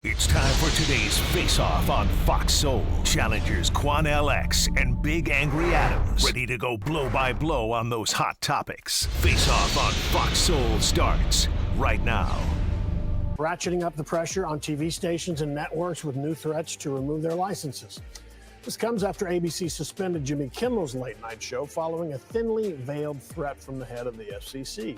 It's time for today's Face-Off on Fox Soul. Challengers Quan LX and Big Angry Adams ready to go blow by blow on those hot topics. Face-Off on Fox Soul starts right now. Ratcheting up the pressure on TV stations and networks with new threats to remove their licenses. This comes after ABC suspended Jimmy Kimmel's late night show following a thinly veiled threat from the head of the FCC.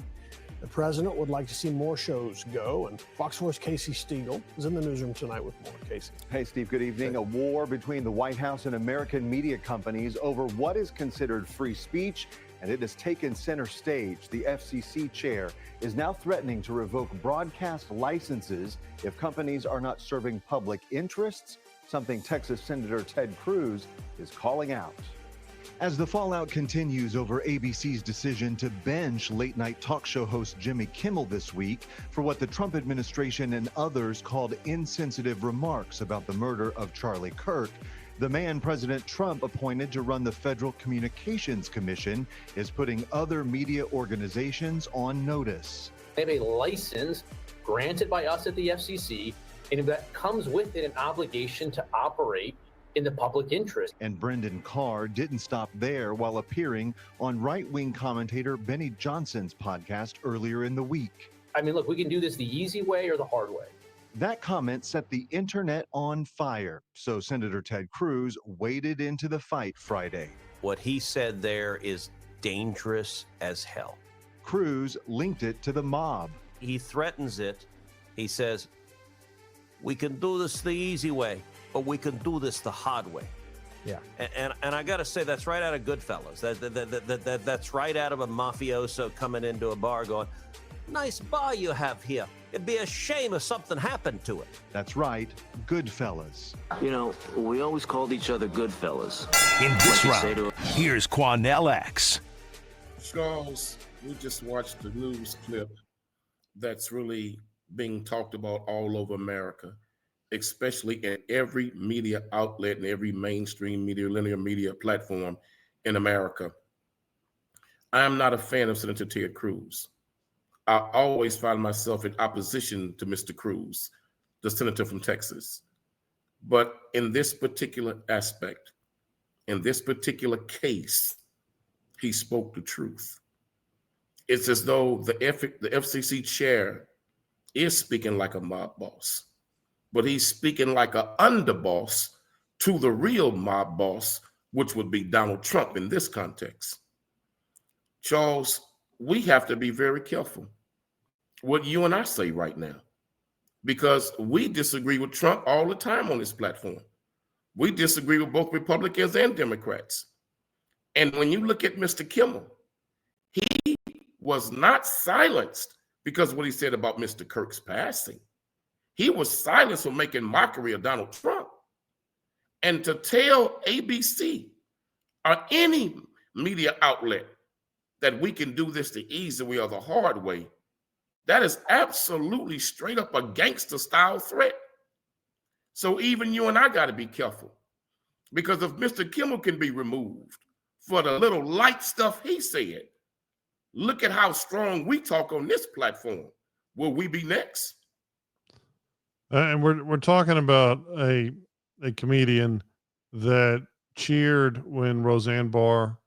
The president would like to see more shows go, and Fox 4's Casey Stiegel is in the newsroom tonight with more. Casey. Hey, Steve, good evening. A war between the White House and American media companies over what is considered free speech, and it has taken center stage. The FCC chair is now threatening to revoke broadcast licenses if companies are not serving public interests, something Texas Senator Ted Cruz is calling out. As the fallout continues over ABC's decision to bench late-night talk show host Jimmy Kimmel this week for what the Trump administration and others called insensitive remarks about the murder of Charlie Kirk, the man President Trump appointed to run the Federal Communications Commission is putting other media organizations on notice. They have a license granted by us at the FCC, and that comes with it an obligation to operate in the public interest. And Brendan Carr didn't stop there while appearing on right-wing commentator Benny Johnson's podcast earlier in the week. I mean, look, we can do this the easy way or the hard way. That comment set the internet on fire, so Senator Ted Cruz waded into the fight Friday. What he said there is dangerous as hell. Cruz linked it to the mob. He threatens it. He says, we can do this the easy way, but we can do this the hard way. Yeah. And I got to say, that's right out of Goodfellas. That's right out of a mafioso coming into a bar going, nice bar you have here. It'd be a shame if something happened to it. That's right, Goodfellas. You know, we always called each other Goodfellas. In this round, here's Quan LX. Charles, we just watched the news clip that's really being talked about all over America, especially in every media outlet and every mainstream media, linear media platform in America. I am not a fan of Senator Ted Cruz. I always find myself in opposition to Mr. Cruz, the senator from Texas. But in this particular aspect, in this particular case, he spoke the truth. It's as though the FCC chair is speaking like a mob boss, but he's speaking like an underboss to the real mob boss, which would be Donald Trump in this context. Charles, we have to be very careful what you and I say right now, because we disagree with Trump all the time on this platform. We disagree with both Republicans and Democrats. And when you look at Mr. Kimmel, he was not silenced because of what he said about Mr. Kirk's passing. He was silenced for making mockery of Donald Trump. And to tell ABC or any media outlet that we can do this the easy way or the hard way, that is absolutely straight up a gangster style threat. So even you and I got to be careful, because if Mr. Kimmel can be removed for the little light stuff he said, look at how strong we talk on this platform. Will we be next? And we're talking about a comedian that cheered when Roseanne Barr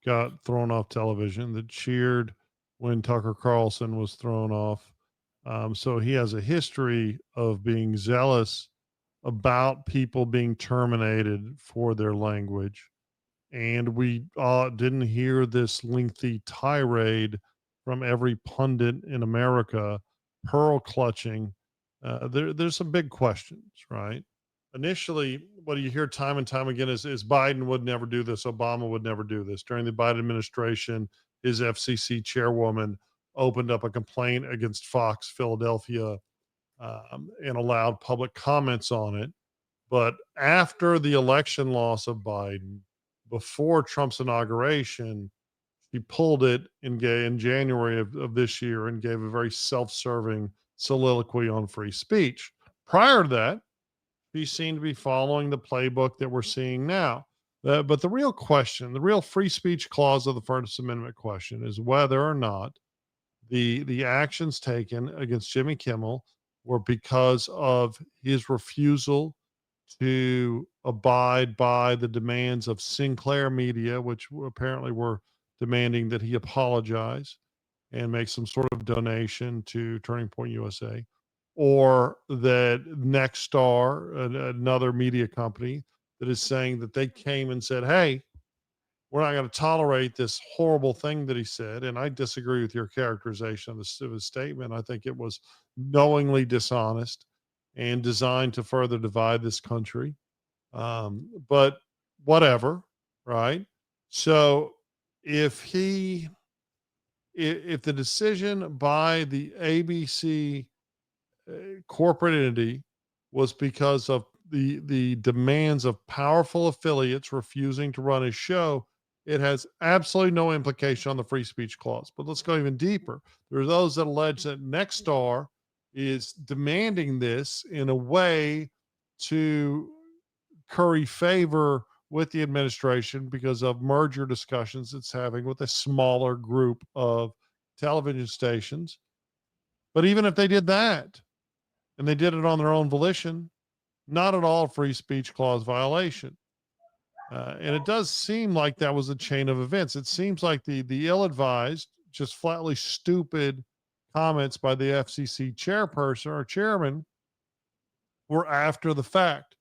got thrown off television, that cheered when Tucker Carlson was thrown off. So he has a history of being zealous about people being terminated for their language. And we didn't hear this lengthy tirade from every pundit in America, pearl clutching. There's some big questions, right? Initially, what you hear time and time again is Biden would never do this, Obama would never do this. During the Biden administration, his FCC chairwoman opened up a complaint against Fox Philadelphia and allowed public comments on it. But after the election loss of Biden, before Trump's inauguration, she pulled it in January of this year and gave a very self-serving soliloquy on free speech. Prior to that, she seemed to be following the playbook that we're seeing now. But the real question, the real free speech clause of the First Amendment question is whether or not the actions taken against Jimmy Kimmel were because of his refusal to abide by the demands of Sinclair Media, which apparently were demanding that he apologize and make some sort of donation to Turning Point USA, or that Nexstar, another media company, that is saying that they came and said, hey, we're not going to tolerate this horrible thing that he said. And I disagree with your characterization of his statement. I think it was knowingly dishonest and designed to further divide this country. But whatever, right? So if the decision by the ABC corporate entity was because of the demands of powerful affiliates refusing to run his show, it has absolutely no implication on the free speech clause. But let's go even deeper. There are those that allege that Nexstar is demanding this in a way to curry favor with the administration because of merger discussions it's having with a smaller group of television stations. But even if they did that, and they did it on their own volition, not at all free speech clause violation. And it does seem like that was a chain of events. It seems like the ill-advised, just flatly stupid comments by the FCC chairperson or chairman were after the fact.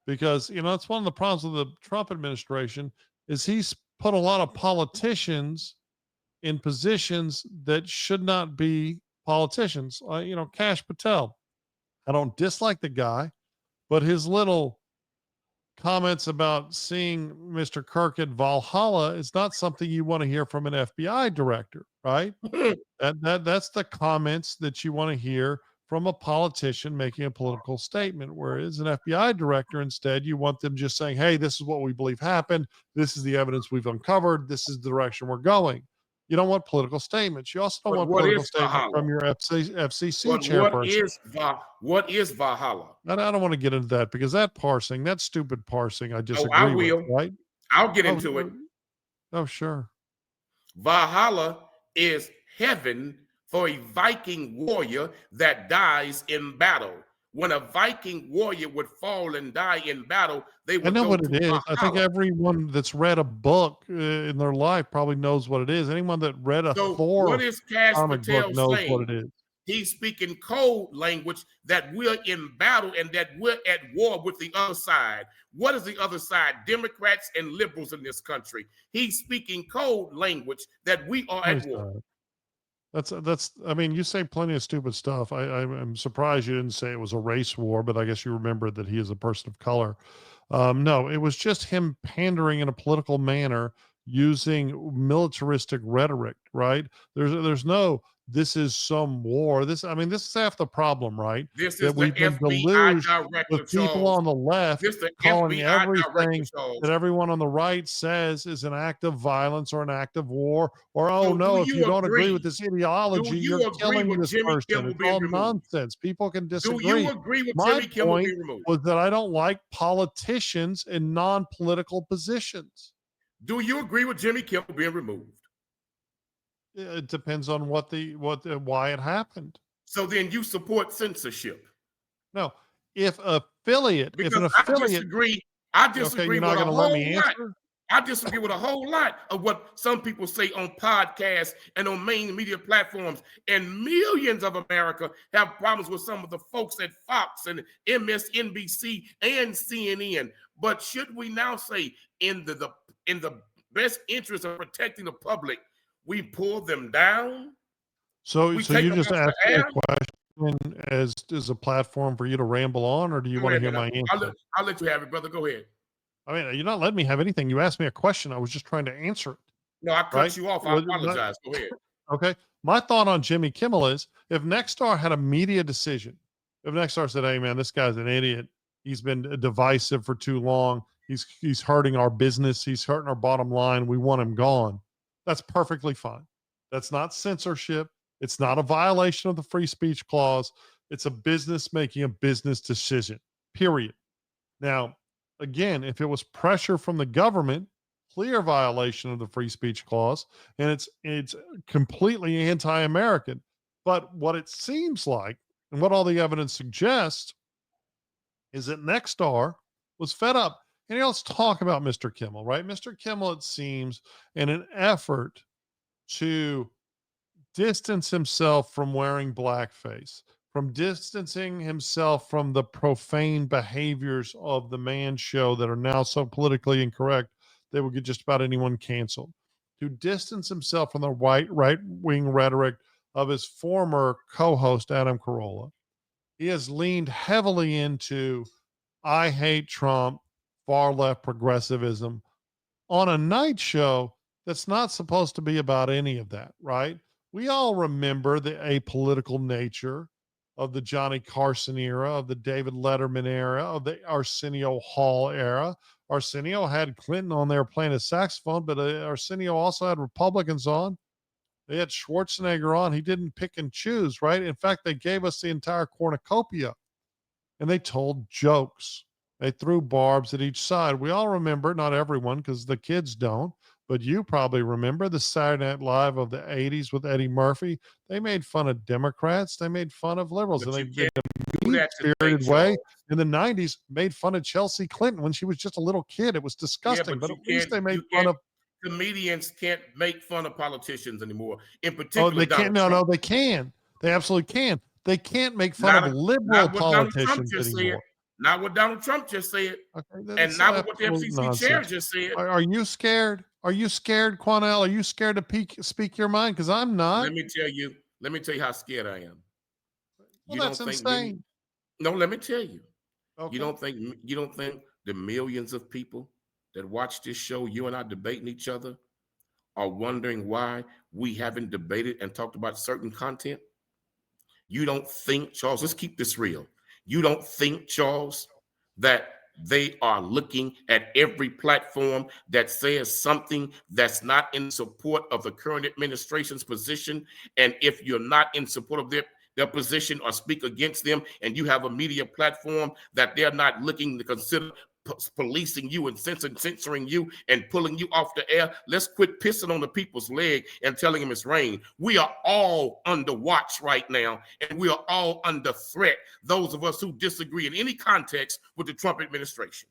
Because, it's one of the problems with the Trump administration is he's put a lot of politicians in positions that should not be politicians. Kash Patel. I don't dislike the guy, but his little comments about seeing Mr. Kirk at Valhalla is not something you want to hear from an FBI director, right? That's the comments that you want to hear from a politician making a political statement, whereas an FBI director, instead, you want them just saying, hey, this is what we believe happened. This is the evidence we've uncovered. This is the direction we're going. You don't want political statements. You also don't want political statements from your FCC chairperson. What is Valhalla? I don't want to get into that because that stupid parsing, I disagree I will. with, right? I'll get into it. Oh, sure. Valhalla is heaven for a Viking warrior that dies in battle. When a Viking warrior would fall and die in battle, they would. I know what it is. Valhalla. I think everyone that's read a book in their life probably knows what it is. Anyone that read a Thor what is Kash comic Patel book knows saying? What it is. He's speaking code language that we're in battle and that we're at war with the other side. What is the other side? Democrats and liberals in this country. He's speaking code language that we are at war. That's. I mean, you say plenty of stupid stuff. I'm surprised you didn't say it was a race war, but I guess you remembered that he is a person of color. No, it was just him pandering in a political manner using militaristic rhetoric. Right? There's no. This is some war. This is half the problem, right? This that is we've the been FBI director, with people on the left calling FBI everything that everyone on the right says is an act of violence or an act of war. Or, if you don't agree with this ideology, you're killing this person. It's all nonsense. People can disagree. Do you agree with Jimmy Kimmel being removed? Was that I don't like politicians in non-political positions. Do you agree with Jimmy Kimmel being removed? It depends on why it happened. So then you support censorship? No, if an affiliate, I disagree with a whole lot. I disagree with a whole lot of what some people say on podcasts and on main media platforms. And millions of America have problems with some of the folks at Fox and MSNBC and CNN. But should we now say, in the best interest of protecting the public, we pull them down? So you just asked me a question as a platform for you to ramble on, or do you want to hear my answer? I'll let you have it, brother. Go ahead. I mean, you're not letting me have anything. You asked me a question. I was just trying to answer it. No, I cut you off. I apologize. Go ahead. Okay. My thought on Jimmy Kimmel is, if Nexstar had a media decision, if Nexstar said, hey, man, this guy's an idiot. He's been divisive for too long. He's hurting our business. He's hurting our bottom line. We want him gone. That's perfectly fine. That's not censorship. It's not a violation of the free speech clause. It's a business making a business decision, period. Now, again, if it was pressure from the government, clear violation of the free speech clause, and it's completely anti-American. But what it seems like, And what all the evidence suggests is that Nexstar was fed up. And let's talk about Mr. Kimmel, right? Mr. Kimmel, it seems, in an effort to distance himself from wearing blackface, from distancing himself from the profane behaviors of the Man Show that are now so politically incorrect they will get just about anyone canceled, to distance himself from the right-wing rhetoric of his former co-host, Adam Carolla. He has leaned heavily into I hate Trump, far left progressivism on a night show that's not supposed to be about any of that, right? We all remember the apolitical nature of the Johnny Carson era, of the David Letterman era, of the Arsenio Hall era. Arsenio had Clinton on there playing a saxophone, but Arsenio also had Republicans on. They had Schwarzenegger on. He didn't pick and choose, right? In fact, they gave us the entire cornucopia, and they told jokes. They threw barbs at each side. We all remember, not everyone, because the kids don't, but you probably remember the Saturday Night Live of the 80s with Eddie Murphy. They made fun of Democrats. They made fun of liberals. But And you they, can't in do a that today, spirited way, Charles. in the 90s, made fun of Chelsea Clinton when she was just a little kid. It was Yeah, disgusting, but but you at least they can't. made You fun can't. of. Comedians can't make fun of politicians anymore. In Oh, particular, they can't. Donald Trump. No, they can. They absolutely can. They can't make fun Not, of liberal not what Donald Trump politicians just said. anymore. Not what Donald Trump just said. Okay, And that's not what the absolute FCC chair nonsense. just said. Are you scared? Are you scared, Quanell? Are you scared to speak your mind? Because I'm not. Let me tell you how scared I am. Well, You that's don't think insane. no, let me tell you. Okay. You don't think the millions of people that watch this show, you and I debating each other, are wondering why we haven't debated and talked about certain content? You don't think, Charles, let's keep this real. You don't think, Charles, that they are looking at every platform that says something that's not in support of the current administration's position? And if you're not in support of their position or speak against them, and you have a media platform that they're not looking to consider policing you and censoring you and pulling you off the air, let's quit pissing on the people's leg and telling them it's rain. We are all under watch right now, and we are all under threat, those of us who disagree in any context with the Trump administration.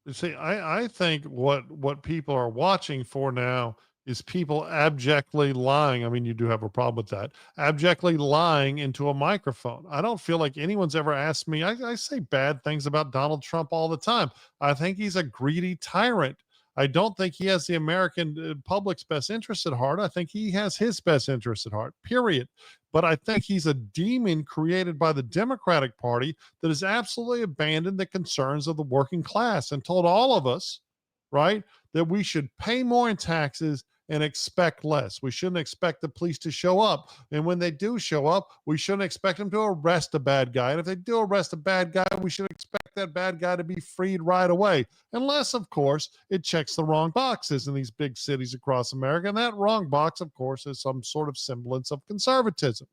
You see, I think what people are watching for now is people abjectly lying. I mean, you do have a problem with that. Abjectly lying into a microphone. I don't feel like anyone's ever asked me. I say bad things about Donald Trump all the time. I think he's a greedy tyrant. I don't think he has the American public's best interest at heart. I think he has his best interest at heart, period. But I think he's a demon created by the Democratic Party that has absolutely abandoned the concerns of the working class and told all of us, right, that we should pay more in taxes and expect less. We shouldn't expect the police to show up. And when they do show up, we shouldn't expect them to arrest a bad guy. And if they do arrest a bad guy, we should expect that bad guy to be freed right away. Unless, of course, it checks the wrong boxes in these big cities across America. And that wrong box, of course, is some sort of semblance of conservatism.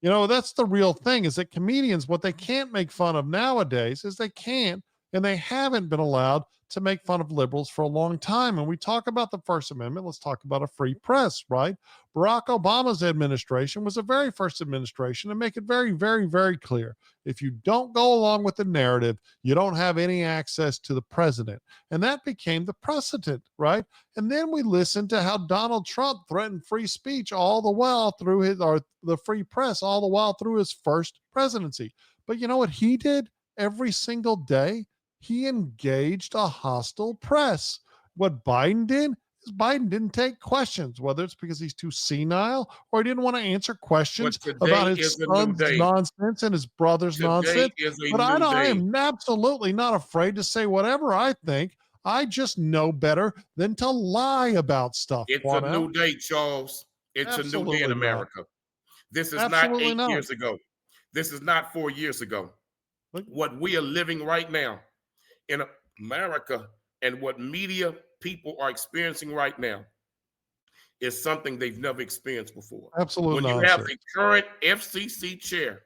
You know, that's the real thing, is that comedians, what they can't make fun of nowadays is they can't, and they haven't been allowed to make fun of liberals for a long time. And we talk about the First Amendment. Let's talk about a free press, right? Barack Obama's administration was the very first administration to make it very, very, very clear. If you don't go along with the narrative, you don't have any access to the president. And that became the precedent, right? And then we listened to how Donald Trump threatened free speech all the while through the free press, all the while through his first presidency. But you know what he did every single day? He engaged a hostile press. What Biden did is Biden didn't take questions, whether it's because he's too senile or he didn't want to answer questions about his son's nonsense and his brother's nonsense. But I am absolutely not afraid to say whatever I think. I just know better than to lie about stuff. It's a new day, Charles. It's a new day in America. This is not 8 years ago. This is not 4 years ago. What we are living right now in America and what media people are experiencing right now is something they've never experienced before. Absolutely. When you have the current FCC chair.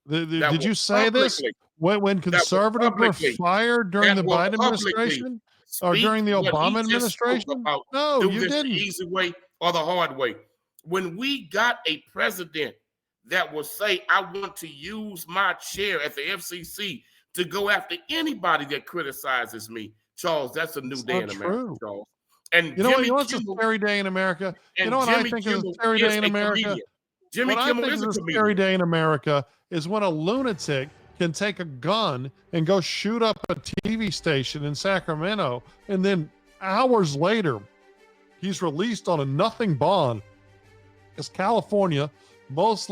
Did you say this when conservatives were fired during the Biden administration or during the Obama administration? No, you didn't. The easy way or the hard way. When we got a president that will say, I want to use my chair at the FCC to go after anybody that criticizes me. Charles, that's a new day in America, True. Charles. And You know what? Jimmy You know what's a Kimmel, scary day in America? You and know what I Jimmy think is a Kimmel scary is day in a America? comedian. Jimmy What I Kimmel think is is a a comedian. scary day in America is when a lunatic can take a gun and go shoot up a TV station in Sacramento, and then hours later, he's released on a nothing bond. Because California, most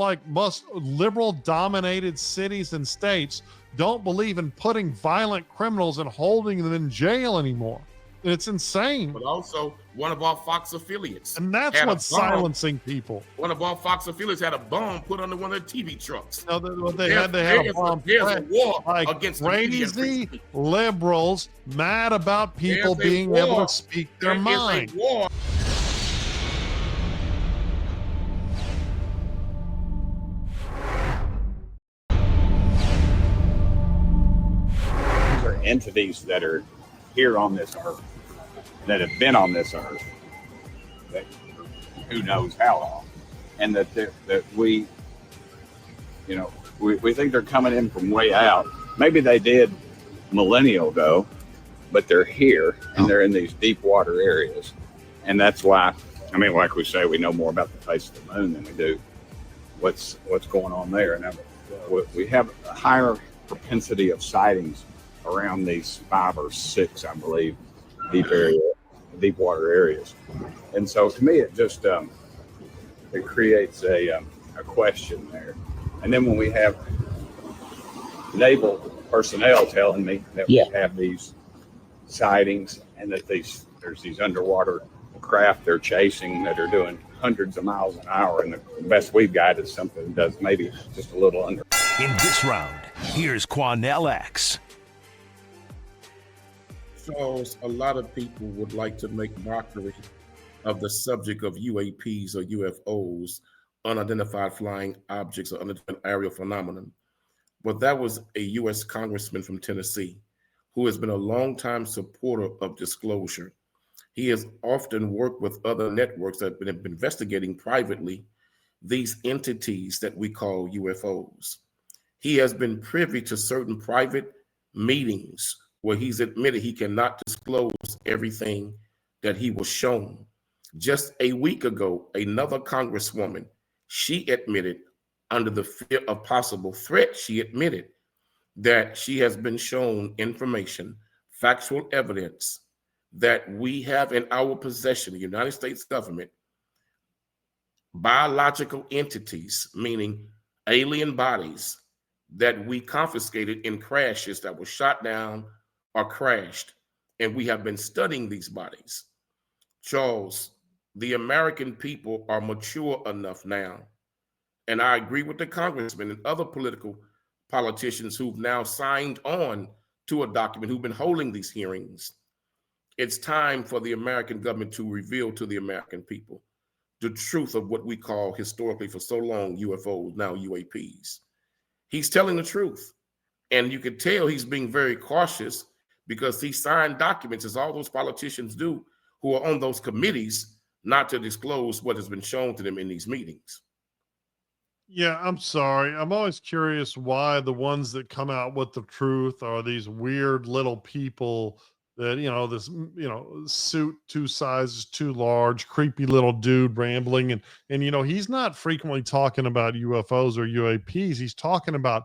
liberal-dominated cities and states, don't believe in putting violent criminals and holding them in jail anymore. And it's insane. But also, one of our Fox affiliates. And that's what's silencing people. One of our Fox affiliates had a bomb put under one of their TV trucks. No, they had a bomb. There's a war like against crazy liberals mad about people being able to speak their mind. These are entities that are here on this earth, that have been on this earth, that who knows how long, and that we think they're coming in from way out. Maybe they did millennia ago, but they're here and they're in these deep water areas, and that's why. I mean, like we say, we know more about the face of the moon than we do what's going on there, and we have a higher propensity of sightings around these 5 or 6, I believe, deep water areas. And so to me, it just it creates a question there. And then when we have naval personnel telling me that we have these sightings and that there's these underwater craft they're chasing that are doing hundreds of miles an hour, and the best we've got is something that does maybe just a little under. In this round, here's Quanell X. Charles, a lot of people would like to make mockery of the subject of UAPs or UFOs, unidentified flying objects or unidentified aerial phenomenon. But that was a U.S. congressman from Tennessee who has been a longtime supporter of disclosure. He has often worked with other networks that have been investigating privately these entities that we call UFOs. He has been privy to certain private meetings where he's admitted he cannot disclose everything that he was shown. Just a week ago, another congresswoman, she admitted, under the fear of possible threat, she admitted that she has been shown information, factual evidence that we have in our possession, the United States government, biological entities, meaning alien bodies that we confiscated in crashes that were shot down or crashed, and we have been studying these bodies. Charles, the American people are mature enough now, and I agree with the congressman and other politicians who've now signed on to a document, who've been holding these hearings. It's time for the American government to reveal to the American people the truth of what we call historically for so long UFOs, now UAPs. He's telling the truth. And you can tell he's being very cautious because he signed documents, as all those politicians do, who are on those committees, not to disclose what has been shown to them in these meetings. Yeah, I'm sorry. I'm always curious why the ones that come out with the truth are these weird little people that, this, suit 2 sizes too large, creepy little dude rambling. And, he's not frequently talking about UFOs or UAPs. He's talking about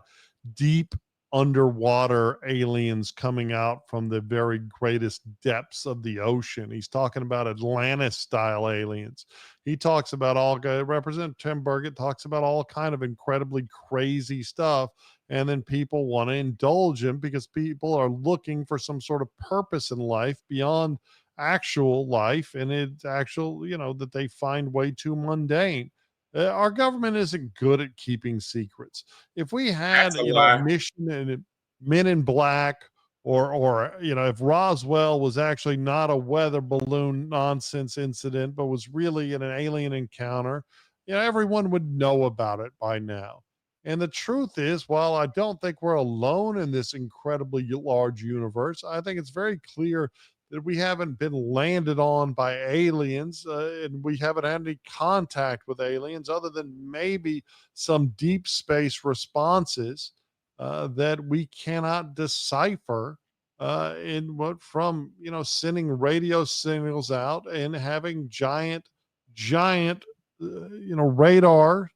deep underwater aliens coming out from the very greatest depths of the ocean. He's talking about Atlantis style aliens. He talks about Representative Tim Burgett talks about all kind of incredibly crazy stuff. And then people want to indulge him because people are looking for some sort of purpose in life beyond actual life. And it's actual, that they find way too mundane. Our government isn't good at keeping secrets. If we had, mission and Men in Black, or if Roswell was actually not a weather balloon nonsense incident, but was really an alien encounter, everyone would know about it by now. And the truth is, while I don't think we're alone in this incredibly large universe, I think it's very clear that we haven't been landed on by aliens, and we haven't had any contact with aliens other than maybe some deep space responses that we cannot decipher in what from, sending radio signals out and having giant radar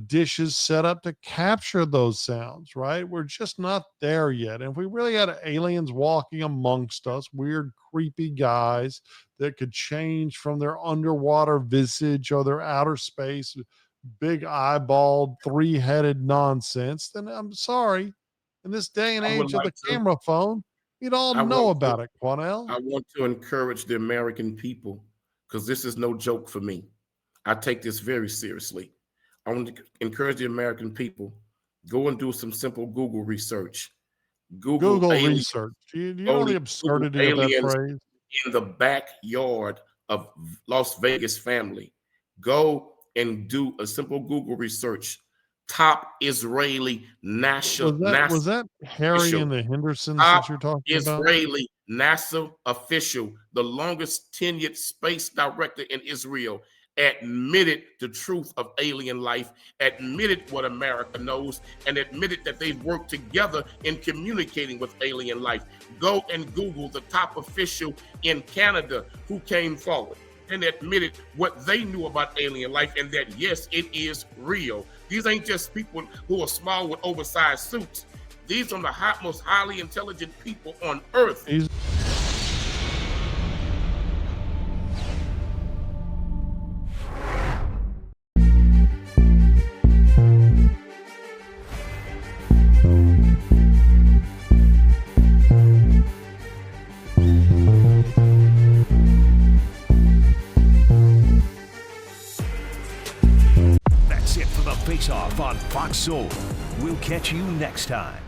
dishes set up to capture those sounds, right? We're just not there yet. And if we really had aliens walking amongst us, weird, creepy guys that could change from their underwater visage or their outer space, big eyeballed, three-headed nonsense, then I'm sorry. In this day and I would age of the like to- camera phone, we'd all I know want to- about it, Quanell. I want to encourage the American people, because this is no joke for me. I take this very seriously. I want to encourage the American people, go and do some simple Google research. Google alien- research. Do you know the Google absurdity of that aliens phrase? in the backyard of Las Vegas family. Go and do a simple Google research. Top Israeli NASA Was that Harry official. and the Hendersons Top that you're talking about? Israeli NASA official, the longest tenured space director in Israel, admitted the truth of alien life, admitted what America knows, and admitted that they've worked together in communicating with alien life. Go and Google the top official in Canada who came forward and admitted what they knew about alien life, and that, yes, it is real. These ain't just people who are small with oversized suits. These are the most highly intelligent people on Earth. That's it for the Face Off on Fox Soul. We'll catch you next time.